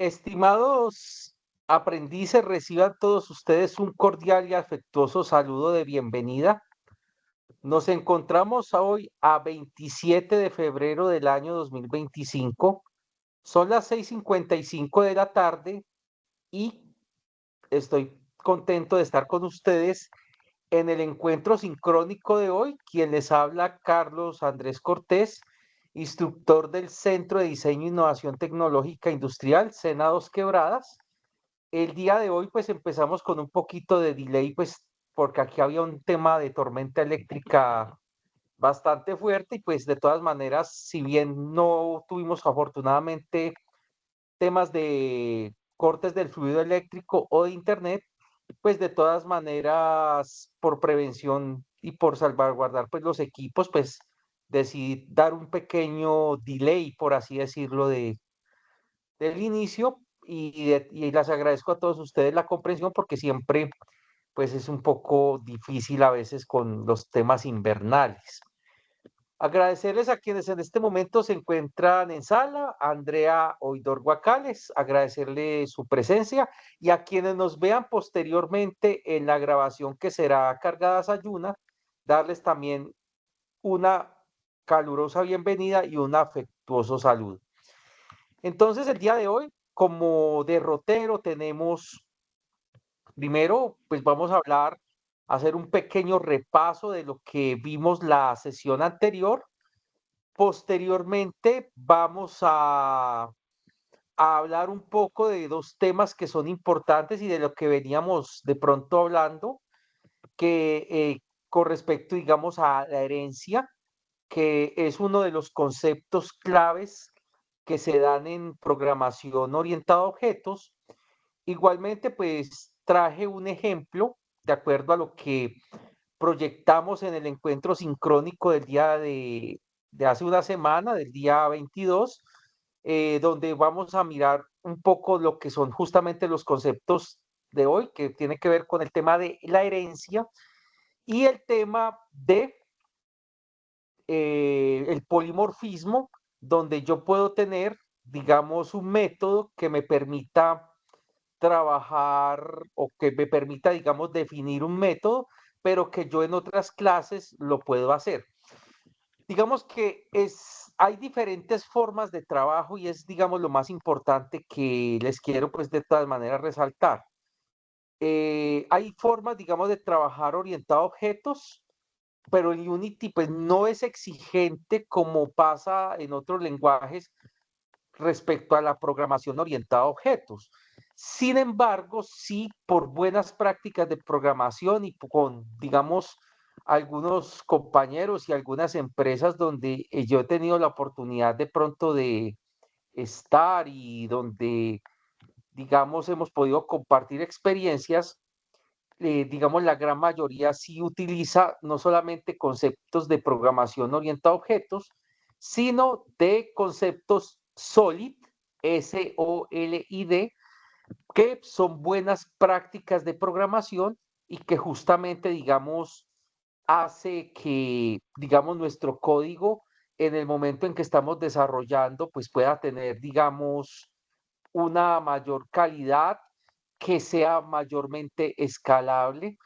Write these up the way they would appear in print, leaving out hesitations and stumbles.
Estimados aprendices, reciban todos ustedes un cordial y afectuoso saludo de bienvenida. Nos encontramos hoy a 27 de febrero del año 2025. Son las 6:55 de la tarde y estoy contento de estar con ustedes en el encuentro sincrónico de hoy. Quien les habla, Carlos Andrés Cortés, instructor del Centro de Diseño e Innovación Tecnológica Industrial, Sena Dos Quebradas. El día de hoy, pues empezamos con un poquito de delay, pues porque aquí había un tema de tormenta eléctrica bastante fuerte y pues de todas maneras, si bien no tuvimos afortunadamente temas de cortes del fluido eléctrico o de internet, pues de todas maneras, por prevención y por salvaguardar pues los equipos, pues decidí dar un pequeño delay, por así decirlo, del inicio y les agradezco a todos ustedes la comprensión porque siempre pues es un poco difícil a veces con los temas invernales. Agradecerles a quienes en este momento se encuentran en sala, a Andrea Oidor Guacales, agradecerle su presencia y a quienes nos vean posteriormente en la grabación que será cargada a Sayuna, darles también una calurosa bienvenida y un afectuoso saludo. Entonces, el día de hoy, como derrotero, tenemos primero, pues vamos a hablar, hacer un pequeño repaso de lo que vimos la sesión anterior. Posteriormente, vamos a hablar un poco de dos temas que son importantes y de lo que veníamos de pronto hablando, que con respecto, digamos, a la herencia, que es uno de los conceptos claves que se dan en programación orientada a objetos. Igualmente, pues traje un ejemplo de acuerdo a lo que proyectamos en el encuentro sincrónico del día de hace una semana, del día 22, donde vamos a mirar un poco lo que son justamente los conceptos de hoy, que tiene que ver con el tema de la herencia y el tema de el polimorfismo, donde yo puedo tener, digamos, un método que me permita trabajar o que me permita, digamos, definir un método, pero que yo en otras clases lo puedo hacer. Digamos que hay diferentes formas de trabajo y es, digamos, lo más importante que les quiero, pues, de todas maneras resaltar. Hay formas, digamos, de trabajar orientado a objetos, pero el Unity, pues, no es exigente como pasa en otros lenguajes respecto a la programación orientada a objetos. Sin embargo, sí, por buenas prácticas de programación y con, digamos, algunos compañeros y algunas empresas donde yo he tenido la oportunidad de pronto de estar y donde, digamos, hemos podido compartir experiencias, digamos, la gran mayoría sí utiliza no solamente conceptos de programación orientada a objetos, sino de conceptos SOLID, SOLID, que son buenas prácticas de programación y que justamente, digamos, hace que, digamos, nuestro código en el momento en que estamos desarrollando, pues pueda tener, digamos, una mayor calidad, que sea mayormente escalable,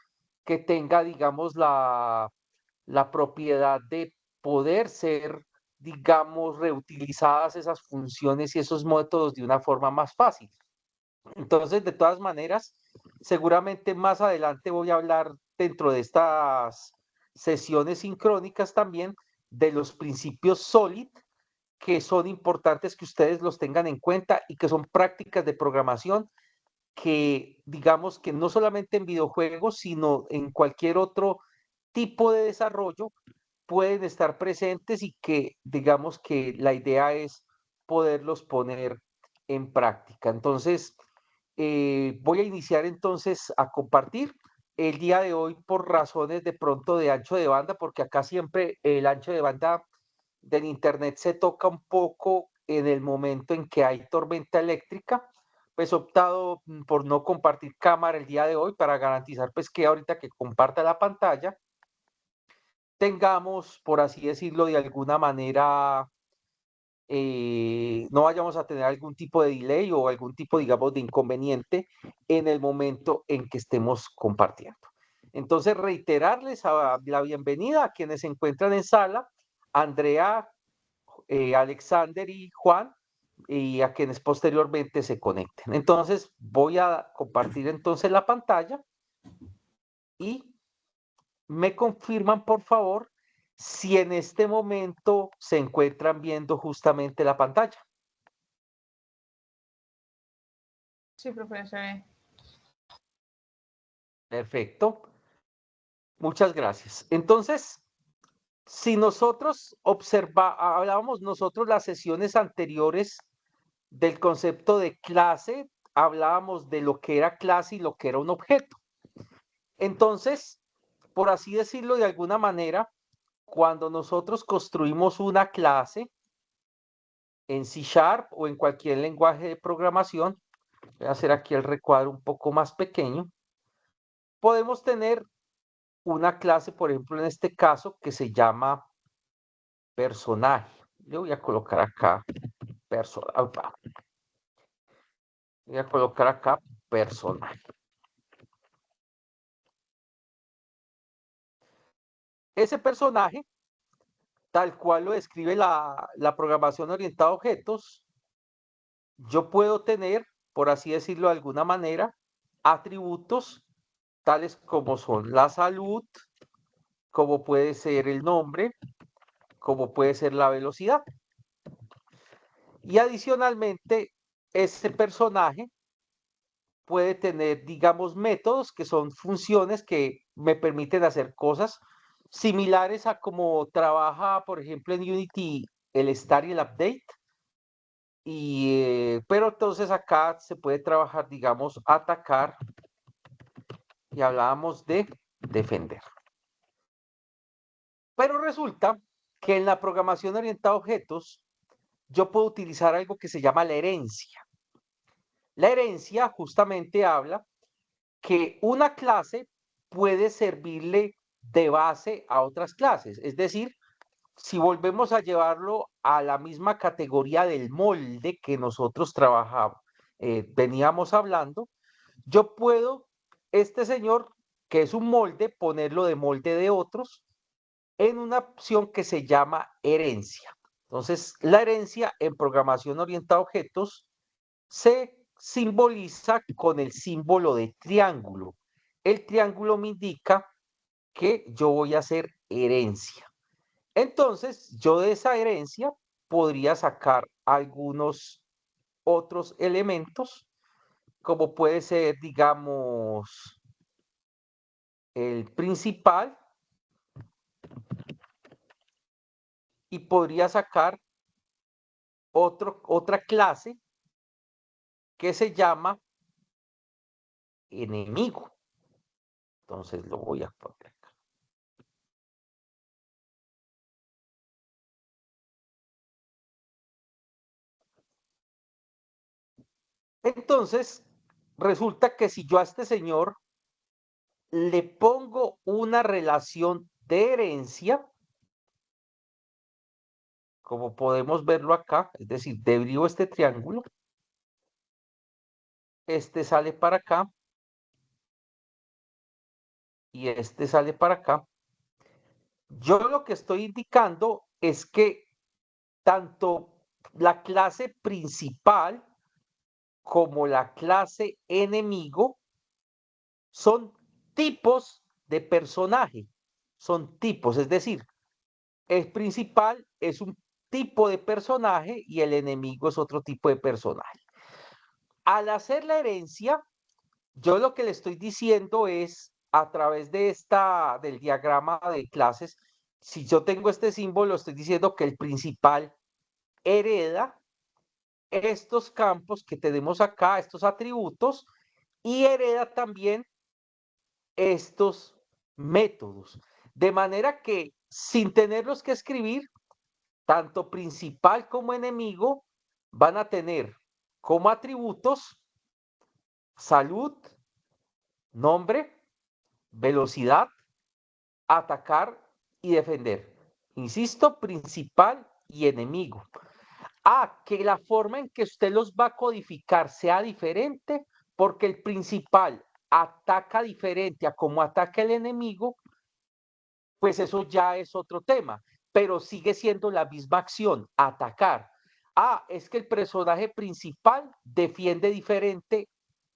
que tenga, digamos, la propiedad de poder ser, digamos, reutilizadas esas funciones y esos métodos de una forma más fácil. Entonces, de todas maneras, seguramente más adelante voy a hablar dentro de estas sesiones sincrónicas también de los principios SOLID, que son importantes que ustedes los tengan en cuenta y que son prácticas de programación que digamos que no solamente en videojuegos, sino en cualquier otro tipo de desarrollo pueden estar presentes y que digamos que la idea es poderlos poner en práctica. Entonces, voy a iniciar entonces a compartir el día de hoy por razones de pronto de ancho de banda, porque acá siempre el ancho de banda del internet se toca un poco en el momento en que hay tormenta eléctrica. Pues he optado por no compartir cámara el día de hoy para garantizar pues que ahorita que comparta la pantalla tengamos, por así decirlo, de alguna manera no vayamos a tener algún tipo de delay o algún tipo, digamos, de inconveniente en el momento en que estemos compartiendo. Entonces, reiterarles la bienvenida a quienes se encuentran en sala, Andrea, Alexander y Juan, y a quienes posteriormente se conecten. Entonces, voy a compartir entonces la pantalla y me confirman, por favor, si en este momento se encuentran viendo justamente la pantalla. Sí, profe, se ve. Perfecto. Muchas gracias. Entonces, si nosotros hablábamos nosotros las sesiones anteriores del concepto de clase, hablábamos de lo que era clase y lo que era un objeto. Entonces, por así decirlo de alguna manera, cuando nosotros construimos una clase en C# o en cualquier lenguaje de programación, voy a hacer aquí el recuadro un poco más pequeño, podemos tener una clase, por ejemplo, en este caso, que se llama personaje. Le voy a colocar acá personaje. Voy a colocar acá personaje. Ese personaje, tal cual lo describe la programación orientada a objetos, yo puedo tener, por así decirlo de alguna manera, atributos tales como son la salud, como puede ser el nombre, como puede ser la velocidad. Y adicionalmente, ese personaje puede tener, digamos, métodos que son funciones que me permiten hacer cosas similares a como trabaja, por ejemplo, en Unity el start y el update. Pero entonces acá se puede trabajar, digamos, atacar y hablábamos de defender. Pero resulta que en la programación orientada a objetos yo puedo utilizar algo que se llama la herencia. La herencia justamente habla que una clase puede servirle de base a otras clases. Es decir, si volvemos a llevarlo a la misma categoría del molde que nosotros veníamos hablando, yo puedo, este señor, que es un molde, ponerlo de molde de otros en una opción que se llama herencia. Entonces, la herencia en programación orientada a objetos se simboliza con el símbolo de triángulo. El triángulo me indica que yo voy a hacer herencia. Entonces, yo de esa herencia podría sacar algunos otros elementos, como puede ser, digamos, el principal, y podría sacar otra clase que se llama enemigo. Entonces lo voy a poner acá. Entonces, resulta que si yo a este señor le pongo una relación de herencia, como podemos verlo acá, es decir, derivo este triángulo, este sale para acá y este sale para acá. Yo lo que estoy indicando es que tanto la clase principal como la clase enemigo son tipos de personaje, son tipos, es decir, el principal es un tipo de personaje y el enemigo es otro tipo de personaje. Al hacer la herencia, yo lo que le estoy diciendo es, a través del diagrama de clases, si yo tengo este símbolo, estoy diciendo que el principal hereda estos campos que tenemos acá, estos atributos, y hereda también estos métodos. De manera que sin tenerlos que escribir, tanto principal como enemigo van a tener como atributos salud, nombre, velocidad, atacar y defender. Insisto, principal y enemigo. Que la forma en que usted los va a codificar sea diferente, porque el principal ataca diferente a como ataca el enemigo, pues eso ya es otro tema, pero sigue siendo la misma acción, atacar. Es que el personaje principal defiende diferente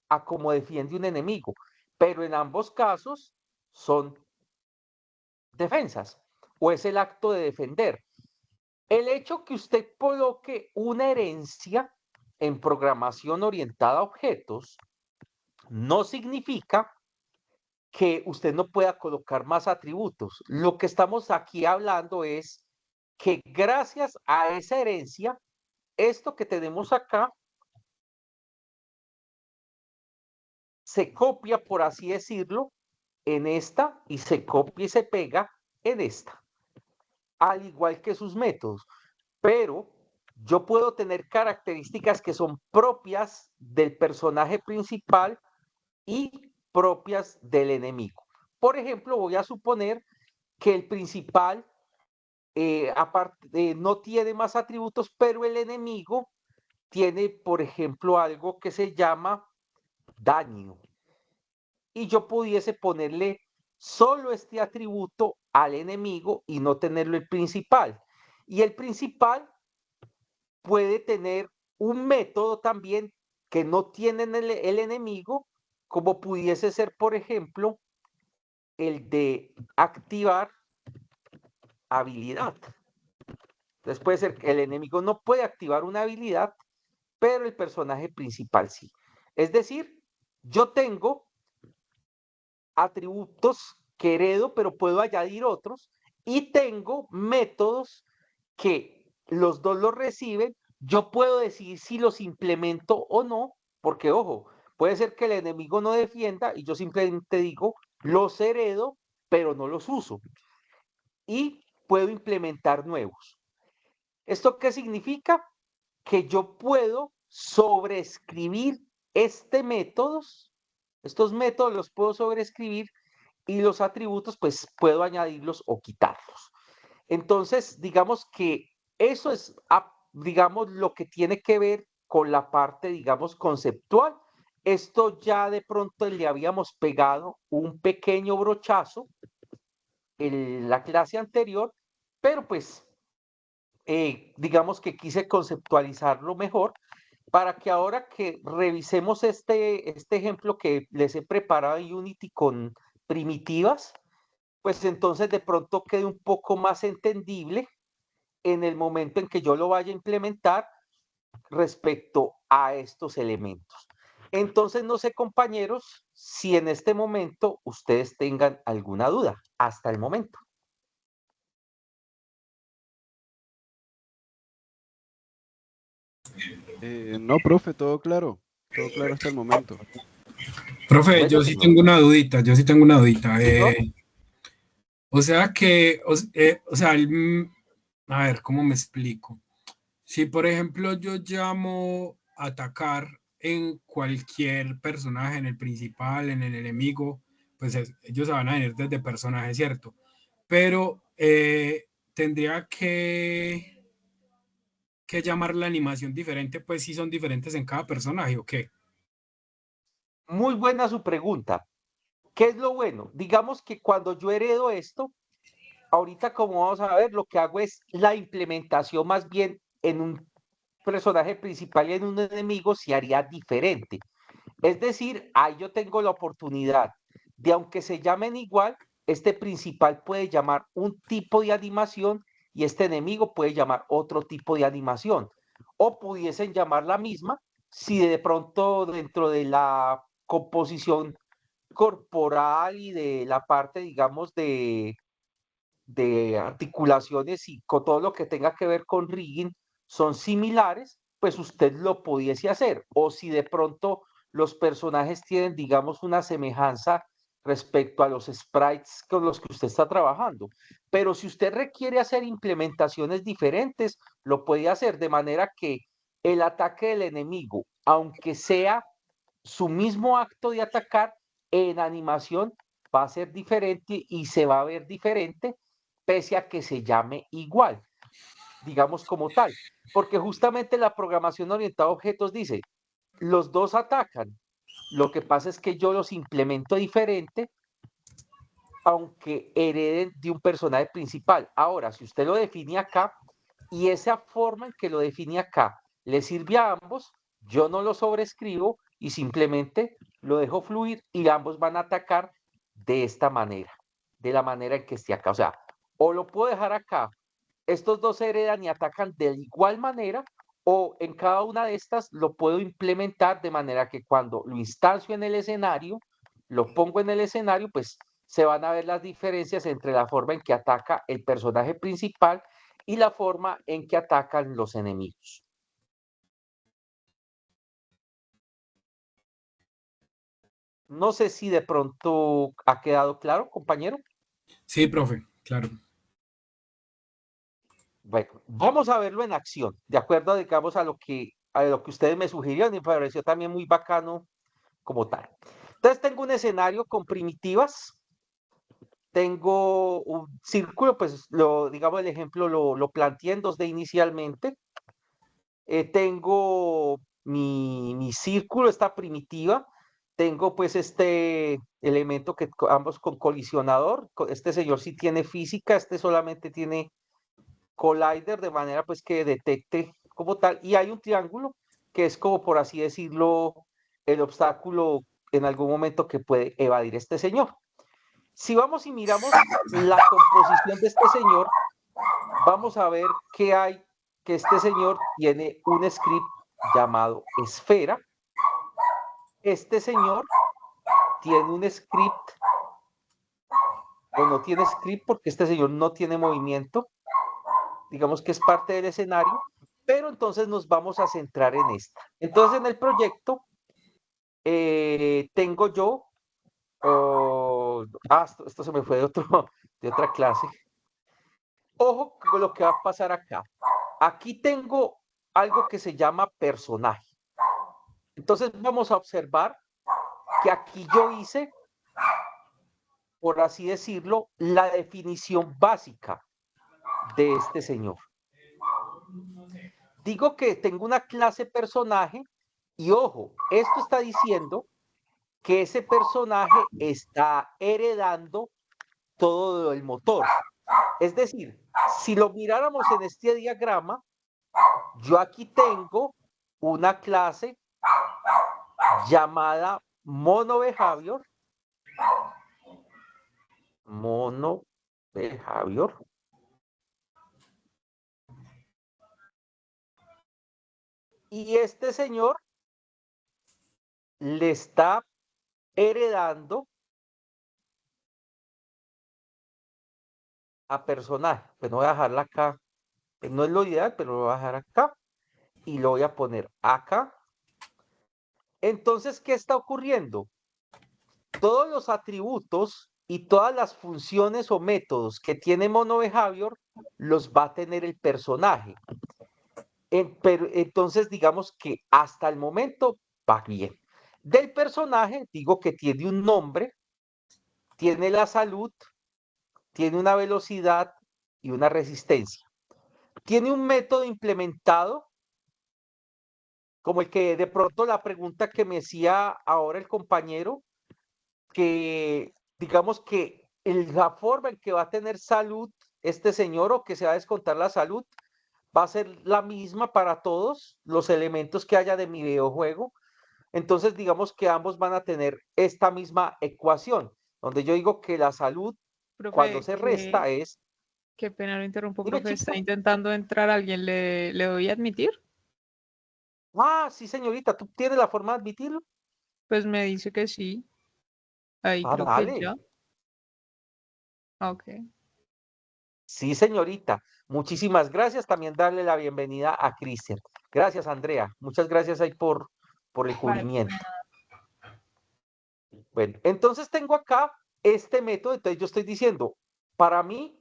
a como defiende un enemigo, pero en ambos casos son defensas o es el acto de defender. El hecho que usted coloque una herencia en programación orientada a objetos no significa que usted no pueda colocar más atributos. Lo que estamos aquí hablando es que gracias a esa herencia, esto que tenemos acá se copia, por así decirlo, en esta y se copia y se pega en esta, al igual que sus métodos. Pero yo puedo tener características que son propias del personaje principal y propias del enemigo. Por ejemplo, voy a suponer que el principal no tiene más atributos, pero el enemigo tiene, por ejemplo, algo que se llama daño. Y yo pudiese ponerle solo este atributo al enemigo y no tenerlo el principal. Y el principal puede tener un método también que no tiene el enemigo, como pudiese ser, por ejemplo, el de activar habilidad. Entonces puede ser que el enemigo no puede activar una habilidad, pero el personaje principal sí. Es decir, yo tengo atributos que heredo, pero puedo añadir otros, y tengo métodos que los dos los reciben. Yo puedo decidir si los implemento o no, porque ojo, puede ser que el enemigo no defienda y yo simplemente digo, los heredo, pero no los uso. Y puedo implementar nuevos. ¿Esto qué significa? Que yo puedo sobreescribir estos métodos los puedo sobreescribir y los atributos pues puedo añadirlos o quitarlos. Entonces, digamos que eso es, digamos, lo que tiene que ver con la parte, digamos, conceptual. Esto ya de pronto le habíamos pegado un pequeño brochazo en la clase anterior, pero pues digamos que quise conceptualizarlo mejor para que ahora que revisemos este ejemplo que les he preparado en Unity con primitivas, pues entonces de pronto quede un poco más entendible en el momento en que yo lo vaya a implementar respecto a estos elementos. Entonces, no sé, compañeros, si en este momento ustedes tengan alguna duda hasta el momento. No, profe, todo claro hasta el momento. Profe, Bueno, yo sí señor. tengo una dudita, ¿No? O sea que, o sea, a ver, ¿cómo me explico? Si, por ejemplo, yo llamo a atacar en cualquier personaje, en el principal, en el enemigo, pues ellos se van a venir desde personaje, ¿cierto? Pero tendría que llamar la animación diferente, pues si son diferentes en cada personaje, ¿o qué? Muy buena su pregunta. ¿Qué es lo bueno? Digamos que cuando yo heredo esto, ahorita como vamos a ver, lo que hago es la implementación más bien en un personaje principal y en un enemigo se haría diferente. Es decir, ahí yo tengo la oportunidad de, aunque se llamen igual, este principal puede llamar un tipo de animación y este enemigo puede llamar otro tipo de animación. O pudiesen llamar la misma si de pronto dentro de la composición corporal y de la parte, digamos, de articulaciones y con todo lo que tenga que ver con rigging son similares, pues usted lo pudiese hacer. O si de pronto los personajes tienen, digamos, una semejanza respecto a los sprites con los que usted está trabajando. Pero si usted requiere hacer implementaciones diferentes, lo puede hacer de manera que el ataque del enemigo, aunque sea su mismo acto de atacar en animación, va a ser diferente y se va a ver diferente pese a que se llame igual. digamos, como tal. Porque justamente la programación orientada a objetos dice, los dos atacan. Lo que pasa es que yo los implemento diferente, aunque hereden de un personaje principal. Ahora, si usted lo define acá, y esa forma en que lo define acá le sirve a ambos, yo no lo sobrescribo y simplemente lo dejo fluir y ambos van a atacar de esta manera, de la manera en que esté acá. O sea, o lo puedo dejar acá, estos dos heredan y atacan de igual manera, o en cada una de estas lo puedo implementar de manera que cuando lo instancio en el escenario, lo pongo en el escenario, pues se van a ver las diferencias entre la forma en que ataca el personaje principal y la forma en que atacan los enemigos. No sé si de pronto ha quedado claro, compañero. Sí, profe, claro. Bueno, vamos a verlo en acción, de acuerdo, digamos, a lo que ustedes me sugirieron y me pareció también muy bacano como tal. Entonces tengo un escenario con primitivas, tengo un círculo, pues digamos el ejemplo lo planteé en 2D inicialmente. Tengo mi círculo, esta primitiva, tengo pues este elemento que ambos con colisionador, este señor sí tiene física, este solamente tiene collider de manera pues que detecte como tal, y hay un triángulo que es como por así decirlo el obstáculo en algún momento que puede evadir este señor. Si vamos y miramos la composición de este señor, vamos a ver que hay, que este señor tiene un script llamado esfera. Este señor tiene un script, o no tiene script porque este señor no tiene movimiento, digamos que es parte del escenario, pero entonces nos vamos a centrar en esta. Entonces en el proyecto tengo yo, esto se me fue de otra clase. Ojo con lo que va a pasar acá. Aquí tengo algo que se llama personaje. Entonces vamos a observar que aquí yo hice, por así decirlo, la definición básica de este señor. Digo que tengo una clase personaje y ojo, esto está diciendo que ese personaje está heredando todo el motor. Es decir, si lo miráramos en este diagrama, yo aquí tengo una clase llamada mono behavior, mono behavior, y este señor le está heredando a personaje. Pues no voy a dejarla acá, no es lo ideal, pero lo voy a dejar acá y lo voy a poner acá. Entonces, ¿qué está ocurriendo? Todos los atributos y todas las funciones o métodos que tiene mono behavior los va a tener el personaje. Pero entonces, digamos que hasta el momento va bien. Del personaje, digo que tiene un nombre, tiene la salud, tiene una velocidad y una resistencia. Tiene un método implementado, como el que de pronto la pregunta que me hacía ahora el compañero, que digamos que la forma en que va a tener salud este señor o que se va a descontar la salud va a ser la misma para todos los elementos que haya de mi videojuego. Entonces, digamos que ambos van a tener esta misma ecuación, donde yo digo que la salud, cuando Profe, se resta, es... qué pena lo interrumpo, Dime, profe. Está chico. intentando entrar alguien. ¿Le doy a admitir? Sí, señorita, ¿tú tienes la forma de admitirlo? Pues me dice que sí. Ahí creo que Dale. ya. Ok. Sí, señorita. Muchísimas gracias. También darle la bienvenida a Cristian. Gracias, Andrea. Muchas gracias ahí por el Vale, cubrimiento. Bueno, entonces tengo acá este método. Entonces yo estoy diciendo, para mí,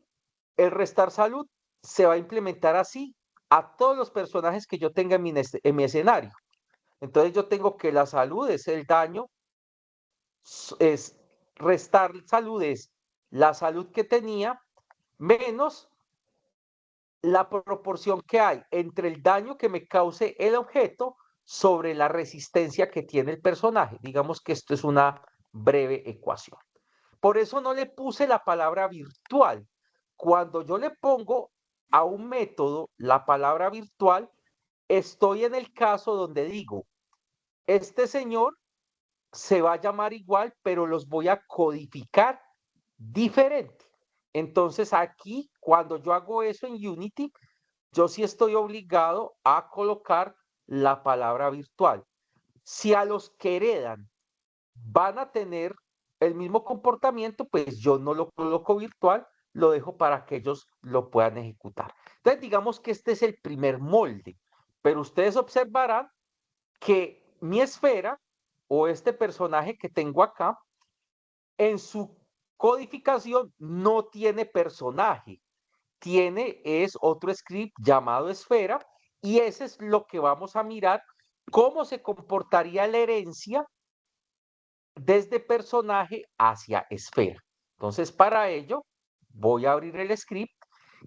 el restar salud se va a implementar así a todos los personajes que yo tenga en mi escenario. Entonces yo tengo que la salud es el daño, es restar salud es la salud que tenía menos la proporción que hay entre el daño que me cause el objeto sobre la resistencia que tiene el personaje. Digamos que esto es una breve ecuación. Por eso no le puse la palabra virtual. Cuando yo le pongo a un método la palabra virtual, estoy en el caso donde digo, este señor se va a llamar igual, pero los voy a codificar diferente. Entonces aquí, cuando yo hago eso en Unity, yo sí estoy obligado a colocar la palabra virtual. Si a los que heredan van a tener el mismo comportamiento, pues yo no lo coloco virtual, lo dejo para que ellos lo puedan ejecutar. Entonces, digamos que este es el primer molde, pero ustedes observarán que mi esfera o este personaje que tengo acá, en su codificación no tiene personaje, es otro script llamado esfera, y ese es lo que vamos a mirar, cómo se comportaría la herencia desde personaje hacia esfera. Entonces, para ello, voy a abrir el script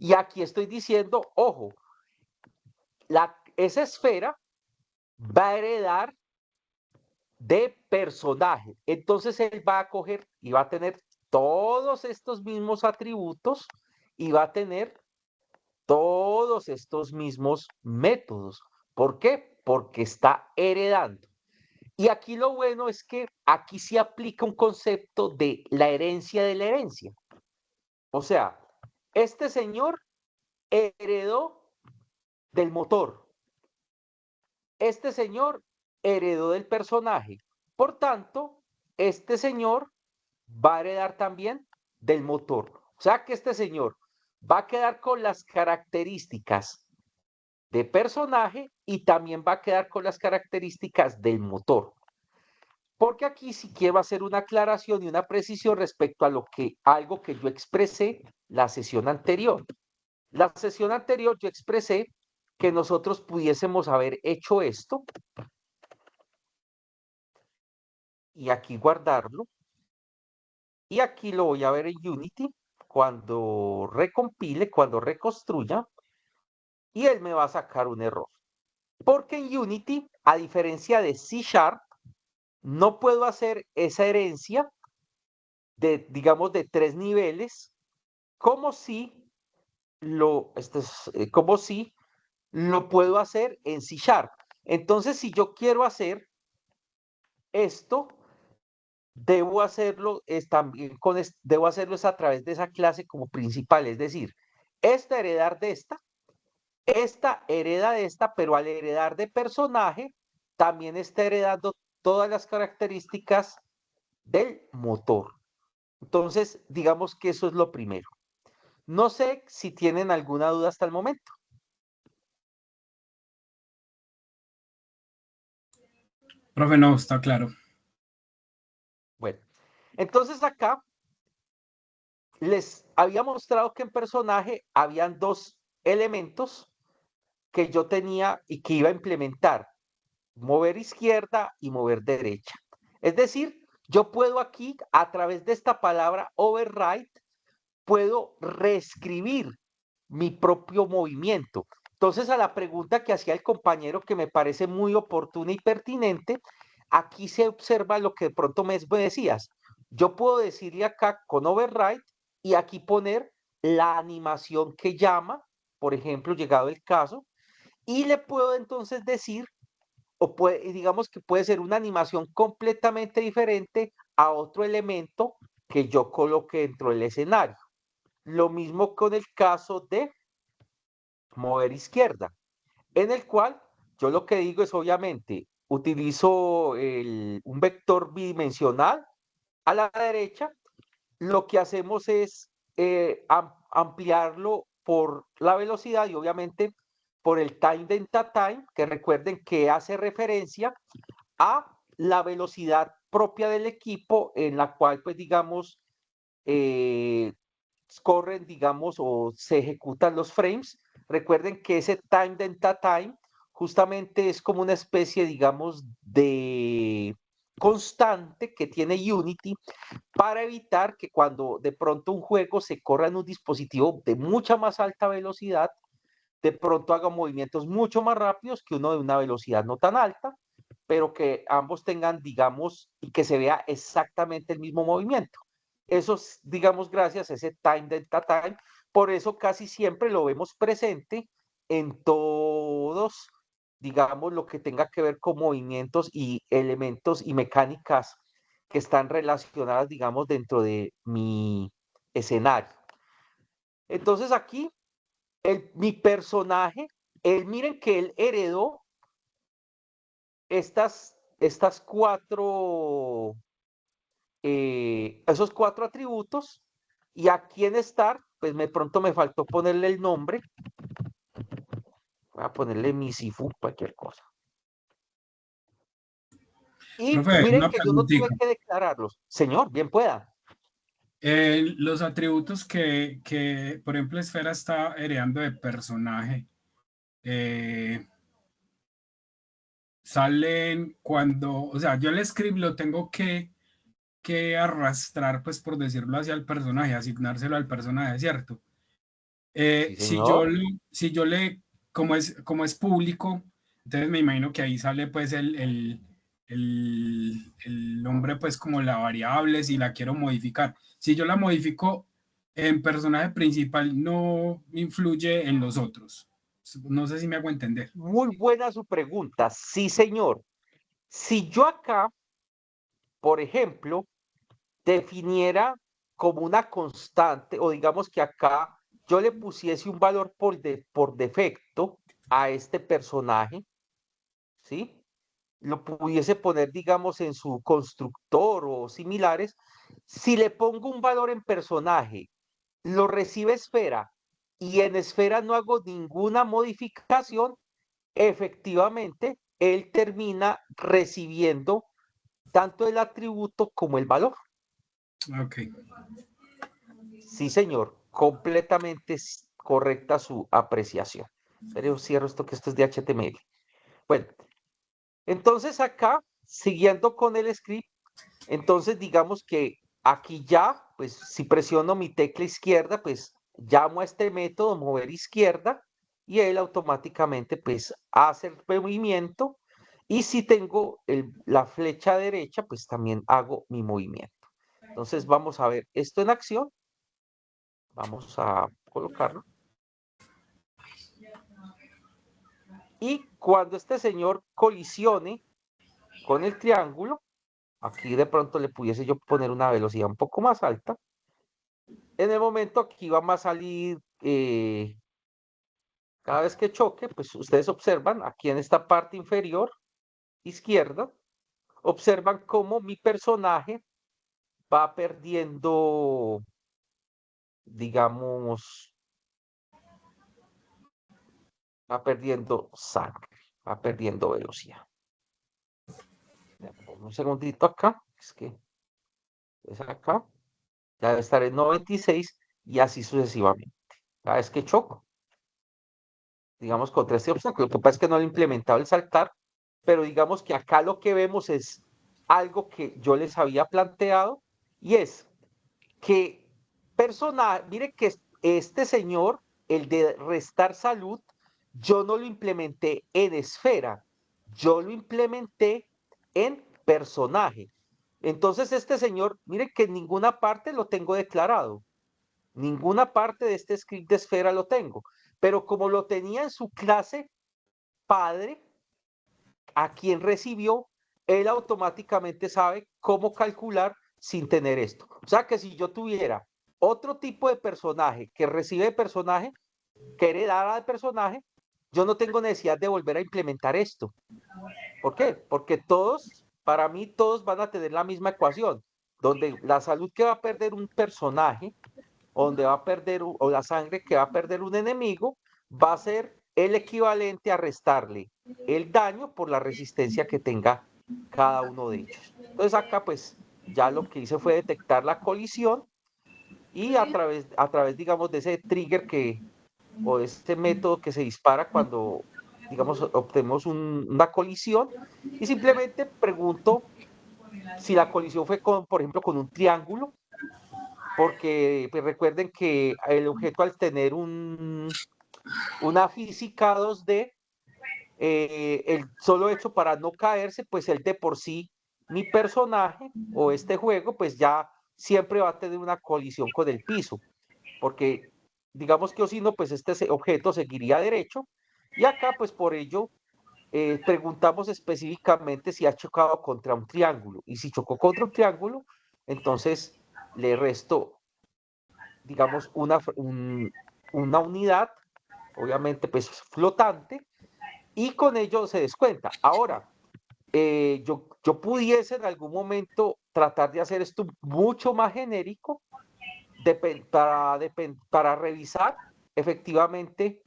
y aquí estoy diciendo, ojo, esa esfera va a heredar de personaje. Entonces, él va a coger y va a tener todos estos mismos atributos y va a tener todos estos mismos métodos. ¿Por qué? Porque está heredando. Y aquí lo bueno es que aquí se aplica un concepto de la herencia de la herencia. O sea, este señor heredó del motor. Este señor heredó del personaje. Por tanto, este señor va a heredar también del motor. O sea que este señor va a quedar con las características de personaje y también va a quedar con las características del motor. Porque aquí sí quiero hacer una aclaración y una precisión respecto a algo que yo expresé la sesión anterior. La sesión anterior yo expresé que nosotros pudiésemos haber hecho esto y aquí guardarlo. Y aquí lo voy a ver en Unity cuando recompile, cuando reconstruya, y él me va a sacar un error. Porque en Unity, a diferencia de C#, no puedo hacer esa herencia de, digamos, de 3 niveles, como si como si lo puedo hacer en C#. Entonces, si yo quiero hacer esto, debo hacerlo también debo hacerlo a través de esa clase como principal, es decir, esta heredar de esta hereda de esta, pero al heredar de personaje, también está heredando todas las características del motor. Entonces, digamos que eso es lo primero. No sé si tienen alguna duda hasta el momento. Profe, no, está claro. Bueno, entonces acá les había mostrado que en personaje habían dos elementos que yo tenía y que iba a implementar, mover izquierda y mover derecha. Es decir, yo puedo aquí, a través de esta palabra override, puedo reescribir mi propio movimiento. Entonces, a la pregunta que hacía el compañero, que me parece muy oportuna y pertinente, aquí se observa lo que de pronto me decías. Yo puedo decirle acá con override y aquí poner la animación que llama, por ejemplo, llegado el caso, y le puedo entonces decir, digamos que puede ser una animación completamente diferente a otro elemento que yo coloque dentro del escenario. Lo mismo con el caso de mover izquierda, en el cual yo lo que digo es obviamente utilizo un vector bidimensional a la derecha. Lo que hacemos es ampliarlo por la velocidad y obviamente por el time delta time, que recuerden que hace referencia a la velocidad propia del equipo en la cual, pues digamos, eh, corren, digamos, o se ejecutan los frames. Recuerden que ese time delta time justamente es como una especie, digamos, de constante que tiene Unity para evitar que cuando de pronto un juego se corra en un dispositivo de mucha más alta velocidad, de pronto haga movimientos mucho más rápidos que uno de una velocidad no tan alta, pero que ambos tengan, digamos, y que se vea exactamente el mismo movimiento. Eso es, digamos, gracias a ese time delta time. Por eso casi siempre lo vemos presente en todos, digamos, lo que tenga que ver con movimientos y elementos y mecánicas que están relacionadas, digamos, dentro de mi escenario. Entonces aquí, mi personaje, miren que él heredó estas cuatro, esos cuatro atributos, y aquí en Start, pues pronto me faltó ponerle el nombre. Voy a ponerle Misifu, cualquier cosa. Y Profe, miren una que yo no tuve preguntita. que declararlos. Señor, bien pueda. Los atributos que, por ejemplo, Esfera está heredando de personaje, salen cuando, o sea, yo el script lo tengo que arrastrar, pues por decirlo así, al personaje, asignárselo al personaje, ¿cierto? Sí, Si yo, señor. si yo le, como es público, entonces me imagino que ahí sale pues el nombre, pues como la variable, si la quiero modificar. Si yo la modifico en personaje principal, no influye en los otros. No sé si me hago entender. Muy buena su pregunta. Sí, señor. Si yo acá, por ejemplo, definiera como una constante, o digamos que acá yo le pusiese un valor por defecto a este personaje, ¿sí? Lo pudiese poner, digamos, en su constructor o similares. Si le pongo un valor en personaje, lo recibe Esfera y en Esfera no hago ninguna modificación, efectivamente, él termina recibiendo tanto el atributo como el valor. Ok. Sí, señor, completamente correcta su apreciación. Pero cierro esto, que esto es de HTML. Bueno, entonces acá, siguiendo con el script, entonces digamos que aquí ya, pues si presiono mi tecla izquierda, pues llamo a este método mover izquierda y él automáticamente pues hace el movimiento, y si tengo la flecha derecha, pues también hago mi movimiento. Entonces vamos a ver esto en acción. Vamos a colocarlo. Y cuando este señor colisione con el triángulo, aquí de pronto le pudiese yo poner una velocidad un poco más alta. En el momento aquí va a salir, cada vez que choque, pues ustedes observan aquí en esta parte inferior izquierda, observan cómo mi personaje va perdiendo, digamos, va perdiendo sangre, va perdiendo velocidad. Un segundito acá, es que es acá, ya debe estar en 96 y así sucesivamente. Cada vez que choco, digamos, contra este obstáculo, lo que pasa es que no lo he implementado el saltar, pero digamos que acá lo que vemos es algo que yo les había planteado, y es que mire que este señor, el de restar salud, yo no lo implementé en esfera, yo lo implementé en personaje. Entonces este señor, mire que en ninguna parte lo tengo declarado, ninguna parte de este script de esfera lo tengo, pero como lo tenía en su clase padre, a quien recibió, él automáticamente sabe cómo calcular sin tener esto. O sea que si yo tuviera otro tipo de personaje que recibe de personaje, que heredara de personaje, yo no tengo necesidad de volver a implementar esto. ¿Por qué? Porque todos, para mí, todos van a tener la misma ecuación, donde la salud que va a perder un personaje, donde va a perder, o la sangre que va a perder un enemigo, va a ser el equivalente a restarle el daño por la resistencia que tenga cada uno de ellos. Entonces acá pues ya lo que hice fue detectar la colisión, y a través digamos de ese trigger o de este método que se dispara cuando digamos obtenemos una colisión, y simplemente pregunto si la colisión fue con, por ejemplo, con un triángulo, porque pues, recuerden que el objeto, al tener una física 2D, el solo hecho para no caerse, pues él de por sí, mi personaje o este juego, pues ya siempre va a tener una colisión con el piso, porque digamos que o si no, pues objeto seguiría derecho, y acá pues por ello preguntamos específicamente si ha chocado contra un triángulo, y si chocó contra un triángulo, entonces le resto, digamos, una unidad, obviamente pues flotante, y con ello se descuenta. Ahora, yo pudiese en algún momento tratar de hacer esto mucho más genérico para revisar efectivamente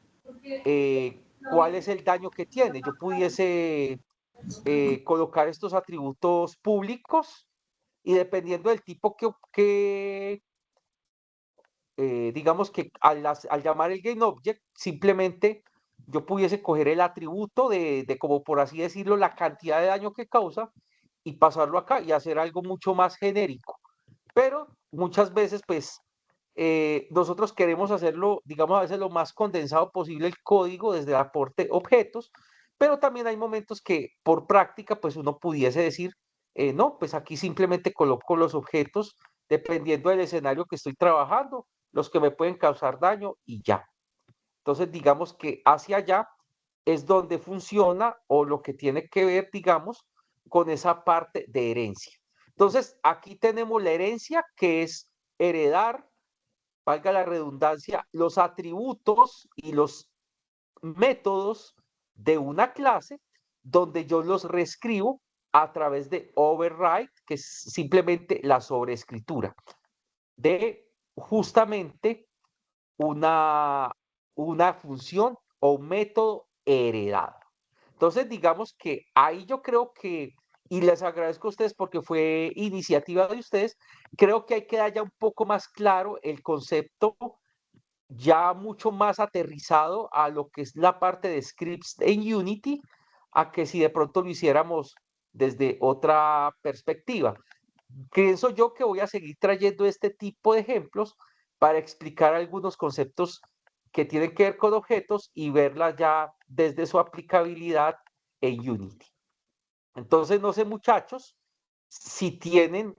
cuál es el daño que tiene. Yo pudiese colocar estos atributos públicos y dependiendo del tipo digamos que al llamar el GameObject, simplemente yo pudiese coger el atributo de, como por así decirlo, la cantidad de daño que causa y pasarlo acá y hacer algo mucho más genérico. Pero muchas veces, pues, nosotros queremos hacerlo, digamos, a veces lo más condensado posible el código desde el aporte objetos, pero también hay momentos que por práctica, pues uno pudiese decir, no, pues aquí simplemente coloco los objetos dependiendo del escenario que estoy trabajando, los que me pueden causar daño y ya. Entonces, digamos que hacia allá es donde funciona o lo que tiene que ver, digamos, con esa parte de herencia. Entonces, aquí tenemos la herencia, que es heredar, valga la redundancia, los atributos y los métodos de una clase donde yo los reescribo a través de override, que es simplemente la sobreescritura de justamente una, una función o un método heredado. Entonces, digamos que ahí yo creo que, y les agradezco a ustedes porque fue iniciativa de ustedes, creo que hay que dar ya un poco más claro el concepto, ya mucho más aterrizado a lo que es la parte de scripts en Unity, a que si de pronto lo hiciéramos desde otra perspectiva. Pienso yo que voy a seguir trayendo este tipo de ejemplos para explicar algunos conceptos que tienen que ver con objetos y verlas ya desde su aplicabilidad en Unity. Entonces, no sé, muchachos, si tienen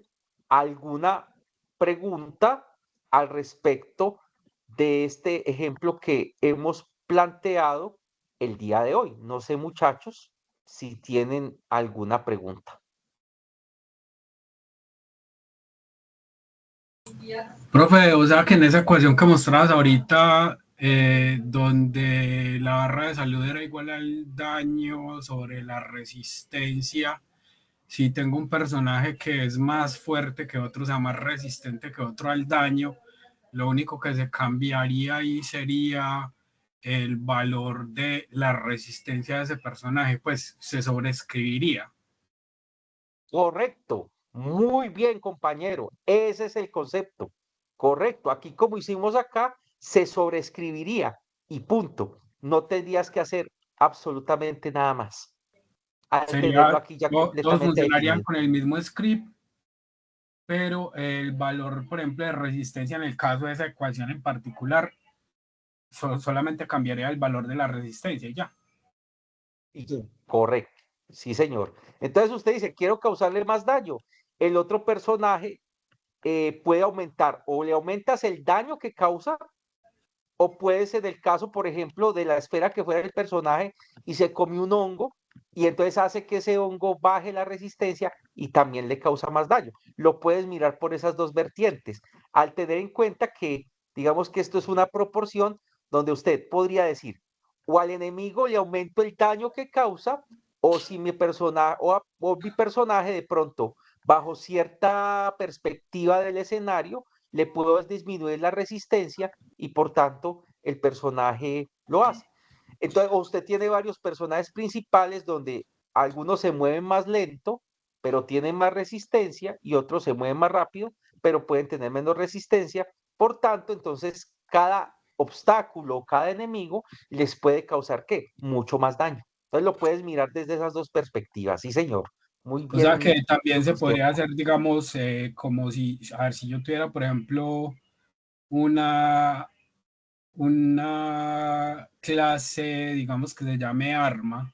alguna pregunta al respecto de este ejemplo que hemos planteado el día de hoy. No sé, muchachos, si tienen alguna pregunta. Profe, o sea que en esa ecuación que mostrabas ahorita, donde la barra de salud era igual al daño sobre la resistencia, si tengo un personaje que es más fuerte que otro, o sea, más resistente que otro al daño, lo único que se cambiaría ahí sería el valor de la resistencia de ese personaje, pues se sobreescribiría. Correcto. Muy bien, compañero. Ese es el concepto. Correcto. Aquí, como hicimos acá, se sobreescribiría y punto. No tendrías que hacer absolutamente nada más. Al tenerlo Sería, aquí ya todos completamente funcionarían definido. con el mismo script, pero el valor, por ejemplo, de resistencia en el caso de esa ecuación en particular, solamente cambiaría el valor de la resistencia y ya. Correcto. Sí, señor. Entonces usted dice, quiero causarle más daño. El otro personaje puede aumentar o le aumentas el daño que causa o puede ser el caso, por ejemplo, de la esfera que fuera el personaje y se come un hongo y entonces hace que ese hongo baje la resistencia y también le causa más daño. Lo puedes mirar por esas dos vertientes, al tener en cuenta que, digamos que esto es una proporción donde usted podría decir, o al enemigo le aumento el daño que causa, o si mi personaje, o mi personaje de pronto, bajo cierta perspectiva del escenario, le puedo disminuir la resistencia y por tanto el personaje lo hace. Entonces, usted tiene varios personajes principales donde algunos se mueven más lento, pero tienen más resistencia y otros se mueven más rápido, pero pueden tener menos resistencia. Por tanto, entonces cada obstáculo, cada enemigo les puede causar ¿qué? Mucho más daño. Entonces lo puedes mirar desde esas dos perspectivas. Sí, señor. Muy O sea bien. que también se podría hacer, digamos, como si, a ver, si yo tuviera, por ejemplo, una, una clase, digamos que se llame arma,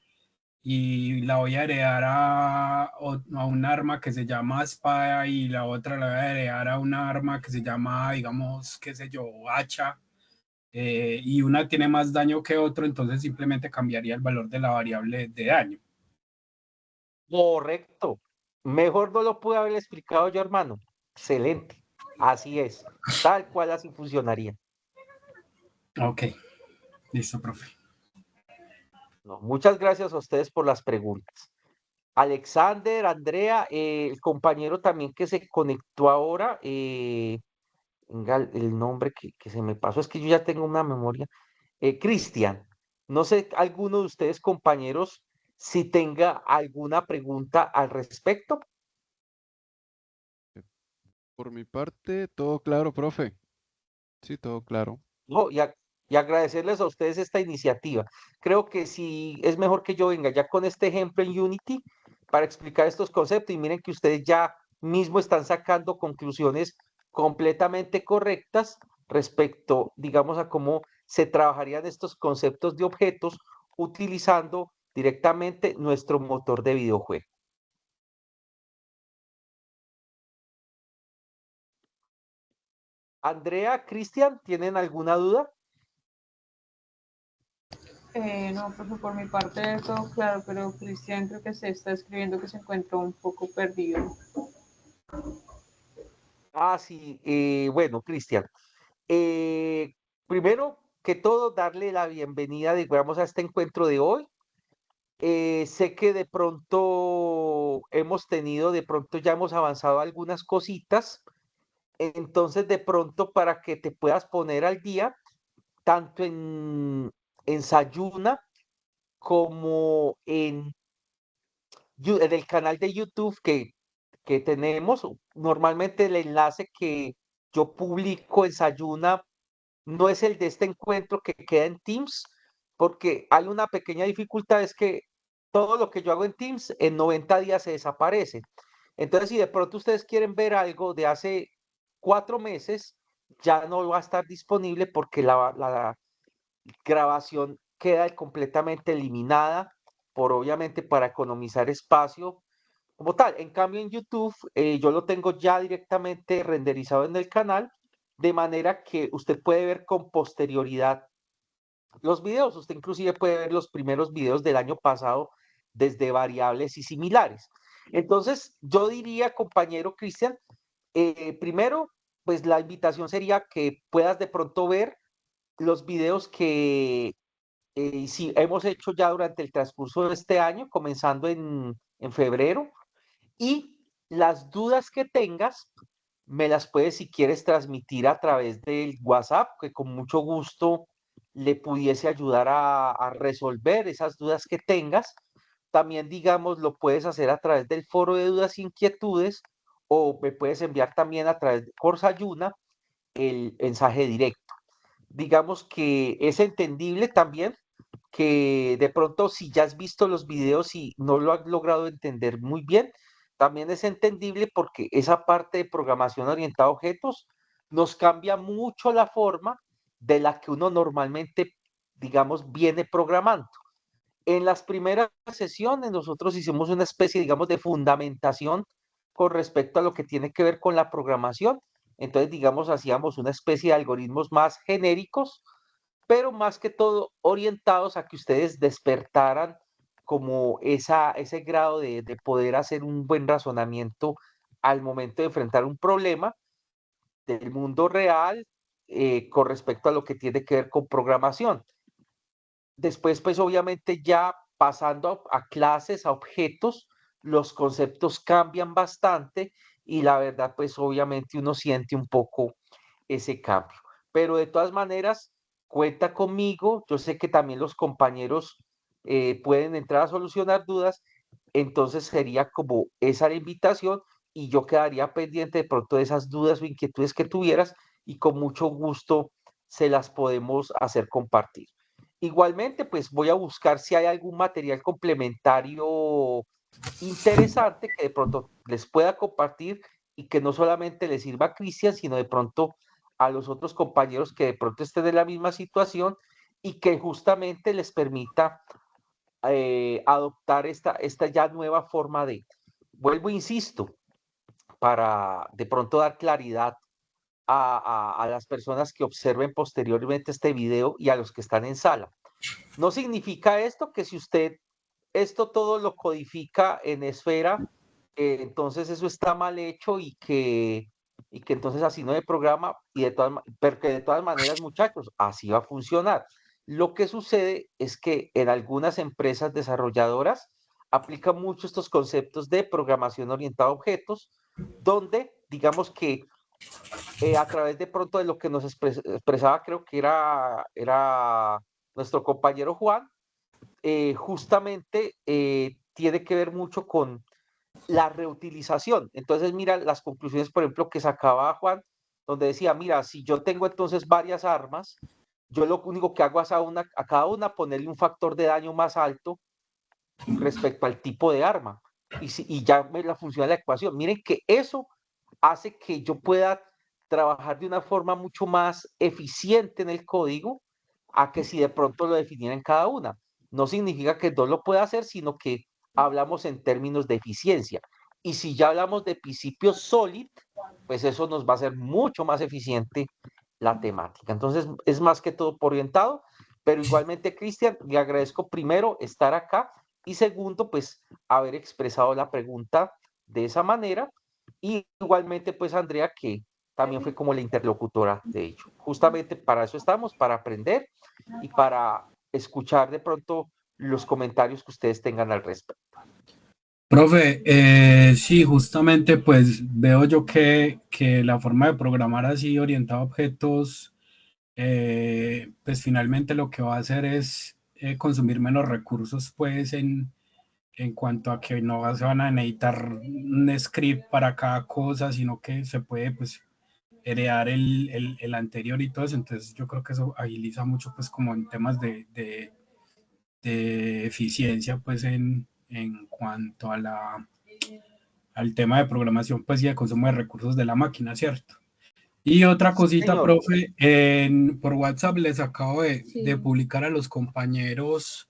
y la voy a heredar a un arma que se llama espada y la otra la voy a heredar a un arma que se llama, digamos, qué sé yo, hacha, y una tiene más daño que otro, entonces simplemente cambiaría el valor de la variable de daño. Correcto. Mejor no lo pude haber explicado yo, hermano. Excelente. Así es. Tal cual así funcionaría. Ok, listo, profe. No, muchas gracias a ustedes por las preguntas. Alexander, Andrea, el compañero también que se conectó ahora, venga, el nombre que se me pasó, es que yo ya tengo una memoria. Cristian, no sé, alguno de ustedes, compañeros, si tenga alguna pregunta al respecto. Por mi parte, todo claro, profe. Sí, todo claro. No, y agradecerles a ustedes esta iniciativa. Creo que sí es mejor que yo venga ya con este ejemplo en Unity para explicar estos conceptos y miren que ustedes ya mismo están sacando conclusiones completamente correctas respecto, digamos, a cómo se trabajarían estos conceptos de objetos utilizando directamente nuestro motor de videojuego. Andrea, Cristian, ¿tienen alguna duda? No, profe, por mi parte todo claro, pero Cristian creo que se está escribiendo que se encuentra un poco perdido. Ah, sí, bueno, Cristian. Eh, Primero que todo, darle la bienvenida, digamos, a este encuentro de hoy. Sé que de pronto hemos tenido, de pronto ya hemos avanzado algunas cositas, entonces de pronto para que te puedas poner al día, tanto en Sayuna como en el canal de YouTube que tenemos, normalmente el enlace que yo publico en Sayuna no es el de este encuentro que queda en Teams, porque hay una pequeña dificultad, es que todo lo que yo hago en Teams en 90 días se desaparece. Entonces, si de pronto ustedes quieren ver algo de hace 4 meses, ya no va a estar disponible porque la grabación queda completamente eliminada, por obviamente para economizar espacio como tal. En cambio, en YouTube yo lo tengo ya directamente renderizado en el canal, de manera que usted puede ver con posterioridad los videos. Usted inclusive puede ver los primeros videos del año pasado desde variables y similares. Entonces, yo diría, compañero Cristian, primero, pues la invitación sería que puedas de pronto ver los videos que sí hemos hecho ya durante el transcurso de este año, comenzando en febrero, y las dudas que tengas, me las puedes, si quieres, transmitir a través del WhatsApp, que con mucho gusto le pudiese ayudar a resolver esas dudas que tengas. También, digamos, lo puedes hacer a través del foro de dudas e inquietudes o me puedes enviar también a través de Corsayuna el mensaje directo. Digamos que es entendible también que de pronto si ya has visto los videos y no lo has logrado entender muy bien, también es entendible porque esa parte de programación orientada a objetos nos cambia mucho la forma de la que uno normalmente, digamos, viene programando. En las primeras sesiones nosotros hicimos una especie, digamos, de fundamentación con respecto a lo que tiene que ver con la programación. Entonces, digamos, hacíamos una especie de algoritmos más genéricos, pero más que todo orientados a que ustedes despertaran como ese grado de poder hacer un buen razonamiento al momento de enfrentar un problema del mundo real con respecto a lo que tiene que ver con programación. Después, pues obviamente ya pasando a clases, a objetos, los conceptos cambian bastante y la verdad, pues obviamente uno siente un poco ese cambio. Pero de todas maneras, cuenta conmigo. Yo sé que también los compañeros pueden entrar a solucionar dudas. Entonces sería como esa la invitación y yo quedaría pendiente de pronto de esas dudas o inquietudes que tuvieras y con mucho gusto se las podemos hacer compartir. Igualmente, pues voy a buscar si hay algún material complementario interesante que de pronto les pueda compartir y que no solamente le sirva a Cristian, sino de pronto a los otros compañeros que de pronto estén en la misma situación y que justamente les permita adoptar esta ya nueva forma de, vuelvo, insisto, para de pronto dar claridad a las personas que observen posteriormente este video y a los que están en sala. No significa esto que si usted esto todo lo codifica en esfera, entonces eso está mal hecho y que entonces así no hay programa y pero que de todas maneras, muchachos, así va a funcionar. Lo que sucede es que en algunas empresas desarrolladoras aplican mucho estos conceptos de programación orientada a objetos, donde digamos que a través de pronto de lo que nos expresaba, creo que era nuestro compañero Juan, justamente tiene que ver mucho con la reutilización. Entonces, mira las conclusiones, por ejemplo, que sacaba Juan, donde decía, mira, si yo tengo entonces varias armas, yo lo único que hago es a cada una ponerle un factor de daño más alto respecto al tipo de arma. Y ya me la funciona la ecuación. Miren que eso hace que yo pueda trabajar de una forma mucho más eficiente en el código a que si de pronto lo definiera en cada una. No significa que no lo pueda hacer, sino que hablamos en términos de eficiencia. Y si ya hablamos de principios SOLID, pues eso nos va a hacer mucho más eficiente la temática. Entonces, es más que todo por orientado, pero igualmente, Cristian, le agradezco primero estar acá y segundo, pues haber expresado la pregunta de esa manera. Y igualmente, pues Andrea, que también fue como la interlocutora de ello. Justamente para eso estamos, para aprender y para escuchar de pronto los comentarios que ustedes tengan al respecto. Profe, sí, justamente pues veo yo que la forma de programar así orientado a objetos, pues finalmente lo que va a hacer es consumir menos recursos pues en cuanto a que no se van a necesitar un script para cada cosa, sino que se puede pues heredar el anterior y todo eso. Entonces yo creo que eso agiliza mucho pues como en temas de eficiencia pues en cuanto a al tema de programación pues y de consumo de recursos de la máquina, ¿cierto? Y otra Sí, cosita, señor. profe, por WhatsApp les acabo de publicar a los compañeros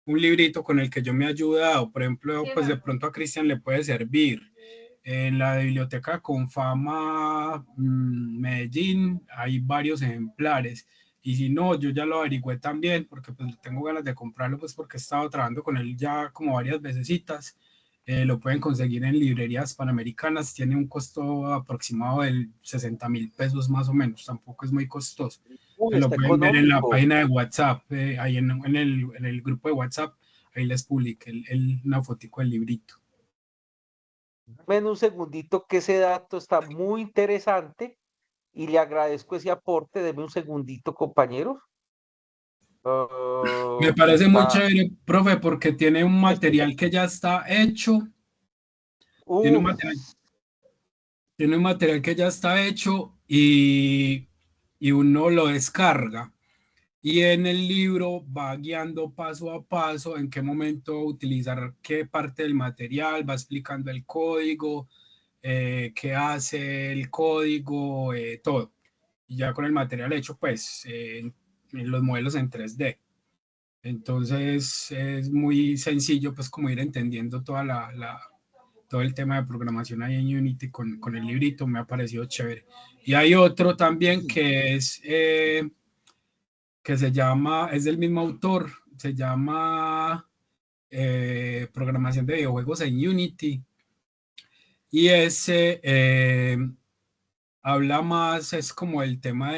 un librito con el que yo me he ayudado. Por ejemplo, pues de pronto a Cristian le puede servir. En la biblioteca Confama Medellín hay varios ejemplares. Y si no, yo ya lo averigüé también porque pues tengo ganas de comprarlo pues porque he estado trabajando con él ya como varias vecesitas. Lo pueden conseguir en librerías panamericanas, tiene un costo aproximado de 60.000 pesos más o menos, tampoco es muy costoso. Uy, Lo está pueden ver en la económico. página de WhatsApp, ahí en el grupo de WhatsApp, ahí les publiqué una fotico del librito. Dame un segundito que ese dato está muy interesante y le agradezco ese aporte. Deme un segundito, compañeros. Me parece muy Está. chévere, profe, porque tiene un material que ya está hecho, tiene un Uf, material, tiene un material que ya está hecho y uno lo descarga. Y en el libro va guiando paso a paso en qué momento utilizar qué parte del material, va explicando el código, qué hace el código, todo. Y ya con el material hecho, pues, en los modelos en 3D. Entonces es muy sencillo, pues, como ir entendiendo todo el tema de programación ahí en Unity con el librito, me ha parecido chévere. Y hay otro también que se llama, es del mismo autor, se llama Programación de videojuegos en Unity. Y ese habla más, es como el tema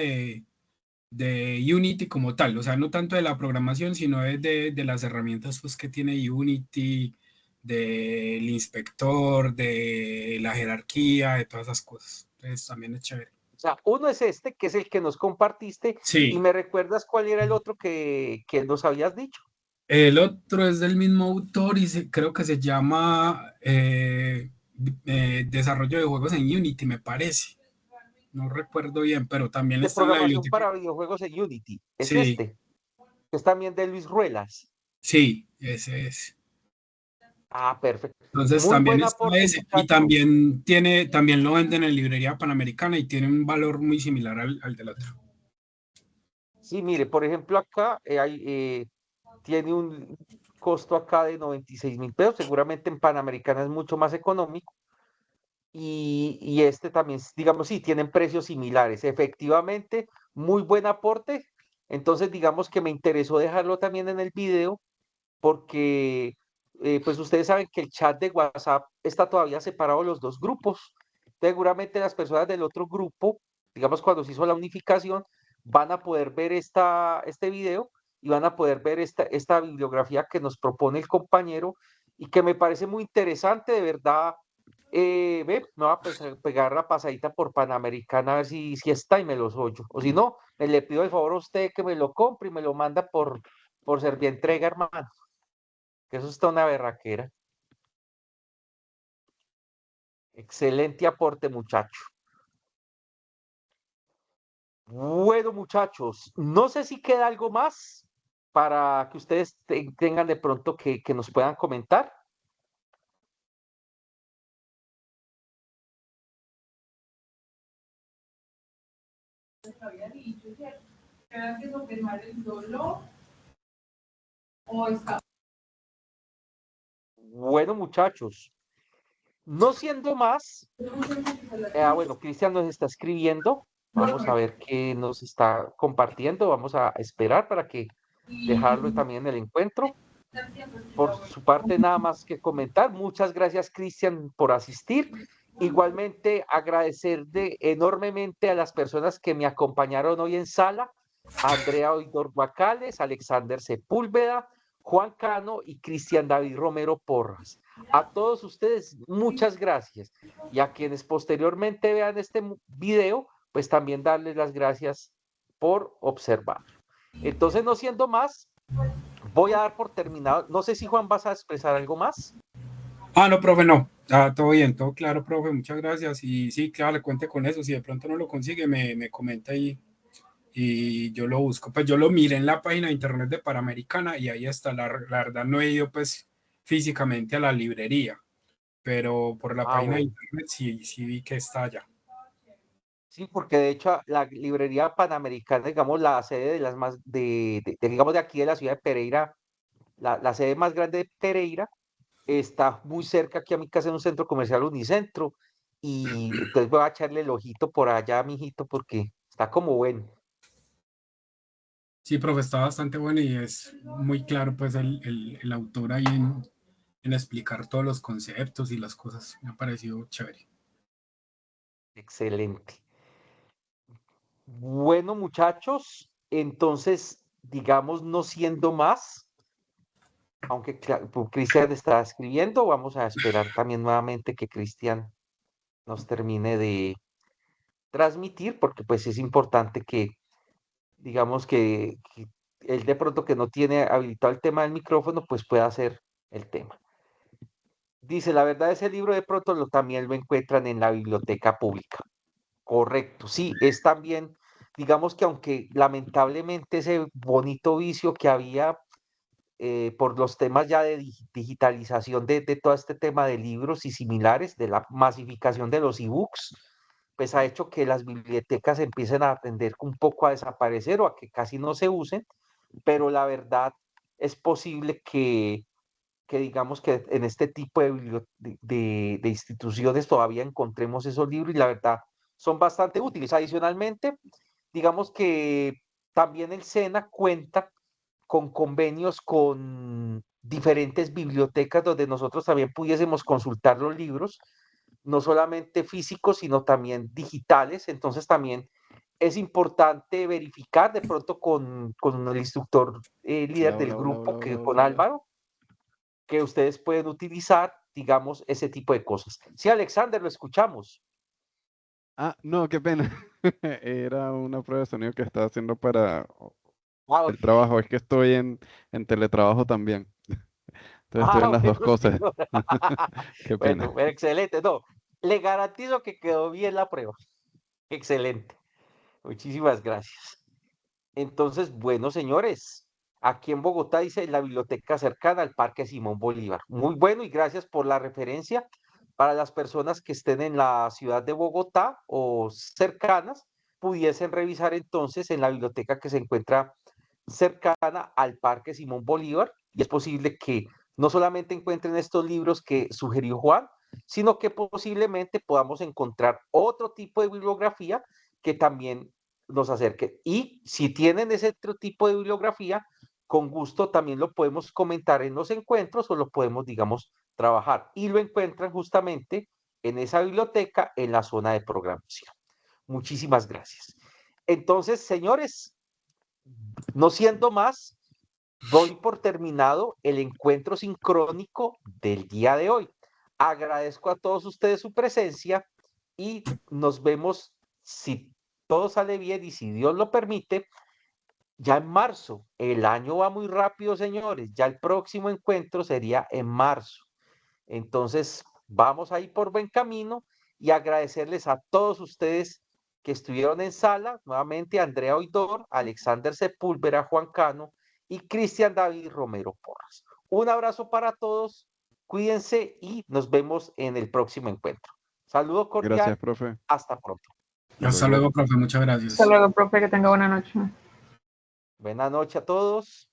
de Unity como tal, o sea, no tanto de la programación, sino de las herramientas pues, que tiene Unity, del inspector, de la jerarquía, de todas esas cosas. Entonces también es chévere. o sea, uno es este, que es el que nos compartiste, y Sí, me recuerdas cuál era el otro que nos habías dicho. el otro es del mismo autor y creo que se llama Desarrollo de juegos en Unity, me parece. No recuerdo bien, pero también De está en la programación biblioteca. para videojuegos en Unity. Es Sí, este, que es también de Luis Ruelas. sí, ese es. Ah, perfecto. Entonces Muy también buen está aporte, ese y muchacho. también lo venden en librería Panamericana y tiene un valor muy similar al del otro. Sí, mire, por ejemplo, acá tiene un costo acá de 96.000 pesos. Seguramente en Panamericana es mucho más económico. Y este también, digamos, sí, tienen precios similares. Efectivamente, muy buen aporte. Entonces, digamos que me interesó dejarlo también en el video porque, pues ustedes saben que el chat de WhatsApp está todavía separado los dos grupos. Seguramente las personas del otro grupo, digamos, cuando se hizo la unificación, van a poder ver este video y van a poder ver esta bibliografía que nos propone el compañero y que me parece muy interesante, de verdad. Me voy a pegar la pasadita por Panamericana a ver si está y me los oyo. O si no, me le pido el favor a usted que me lo compre y me lo manda por Servientrega, hermano. Que eso está una berraquera. Excelente aporte, muchacho. Bueno, muchachos, no sé si queda algo más para que ustedes tengan de pronto que nos puedan comentar. Bueno, muchachos, no siendo más, bueno, Cristian nos está escribiendo. Vamos a ver qué nos está compartiendo. Vamos a esperar para que dejarlo también en el encuentro. Por su parte, nada más que comentar. Muchas gracias, Cristian, por asistir. Igualmente, agradecer enormemente a las personas que me acompañaron hoy en sala, a Andrea Oidor Guacales, Alexander Sepúlveda, Juan Cano y Cristian David Romero Porras. A todos ustedes, muchas gracias. Y a quienes posteriormente vean este video, pues también darles las gracias por observar. Entonces, no siendo más, voy a dar por terminado. No sé si Juan vas a expresar algo más. No, profe, no. Todo bien, todo claro, profe. Muchas gracias. Y sí, claro, le cuente con eso. Si de pronto no lo consigue, me comenta y yo lo busco. Pues yo lo miré en la página de internet de Panamericana y ahí está. La verdad no he ido pues físicamente a la librería, pero por la Ah, página de bueno. internet sí vi que está allá. Sí, porque de hecho la librería Panamericana, digamos, la sede de las más, digamos, de aquí de la ciudad de Pereira, la sede más grande de Pereira, está muy cerca aquí a mi casa en un centro comercial Unicentro. Y entonces voy a echarle el ojito por allá, mijito, porque está como bueno. Sí, profe, está bastante bueno y es muy claro pues el autor ahí en explicar todos los conceptos y las cosas. Me ha parecido chévere. Excelente. Bueno, muchachos, entonces, digamos, no siendo más, aunque Cristian está escribiendo, vamos a esperar también nuevamente que Cristian nos termine de transmitir, porque pues es importante que, digamos que él de pronto que no tiene habilitado el tema del micrófono, pues pueda hacer el tema. Dice, la verdad, ese libro de pronto también lo encuentran en la biblioteca pública. Correcto, sí, es también, digamos que aunque lamentablemente ese bonito vicio que había por los temas ya de digitalización de todo este tema de libros y similares, de la masificación de los ebooks, pues ha hecho que las bibliotecas empiecen a tender un poco a desaparecer o a que casi no se usen, pero la verdad es posible que digamos que en este tipo de instituciones todavía encontremos esos libros y la verdad son bastante útiles. Adicionalmente, digamos que también el SENA cuenta con convenios con diferentes bibliotecas donde nosotros también pudiésemos consultar los libros, no solamente físicos, sino también digitales. Entonces también es importante verificar de pronto con el instructor líder Hola, del hola, hola, grupo, hola, hola, que hola, con hola. Álvaro, que ustedes pueden utilizar, digamos, ese tipo de cosas. Sí, Alexander, lo escuchamos. No, qué pena. Era una prueba de sonido que estaba haciendo para Ah, el trabajo. Es que estoy en teletrabajo también. Entonces estoy en las dos bueno, cosas. señor. Qué Bueno, pena. excelente. No, le garantizo que quedó bien la prueba. Excelente. Muchísimas gracias. Entonces, bueno, señores, aquí en Bogotá, dice, la biblioteca cercana al Parque Simón Bolívar. Muy bueno y gracias por la referencia. Para las personas que estén en la ciudad de Bogotá o cercanas, pudiesen revisar entonces en la biblioteca que se encuentra cercana al Parque Simón Bolívar, y es posible que no solamente encuentren estos libros que sugirió Juan, sino que posiblemente podamos encontrar otro tipo de bibliografía que también nos acerque. Y si tienen ese otro tipo de bibliografía, con gusto también lo podemos comentar en los encuentros o lo podemos, digamos, trabajar. Y lo encuentran justamente en esa biblioteca en la zona de programación. Muchísimas gracias. Entonces, señores, no siendo más, doy por terminado el encuentro sincrónico del día de hoy. Agradezco a todos ustedes su presencia y nos vemos, si todo sale bien y si Dios lo permite, ya en marzo. El año va muy rápido, señores. Ya el próximo encuentro sería en marzo. Entonces, vamos ahí por buen camino y agradecerles a todos ustedes que estuvieron en sala, nuevamente Andrea Oidor, Alexander Sepúlveda, Juan Cano y Cristian David Romero Porras. Un abrazo para todos, cuídense y nos vemos en el próximo encuentro. Saludo cordial, Gracias, profe. hasta pronto. Hasta luego, profe, muchas Hasta gracias. luego, profe, que tenga buena noche. Buenas noches a todos.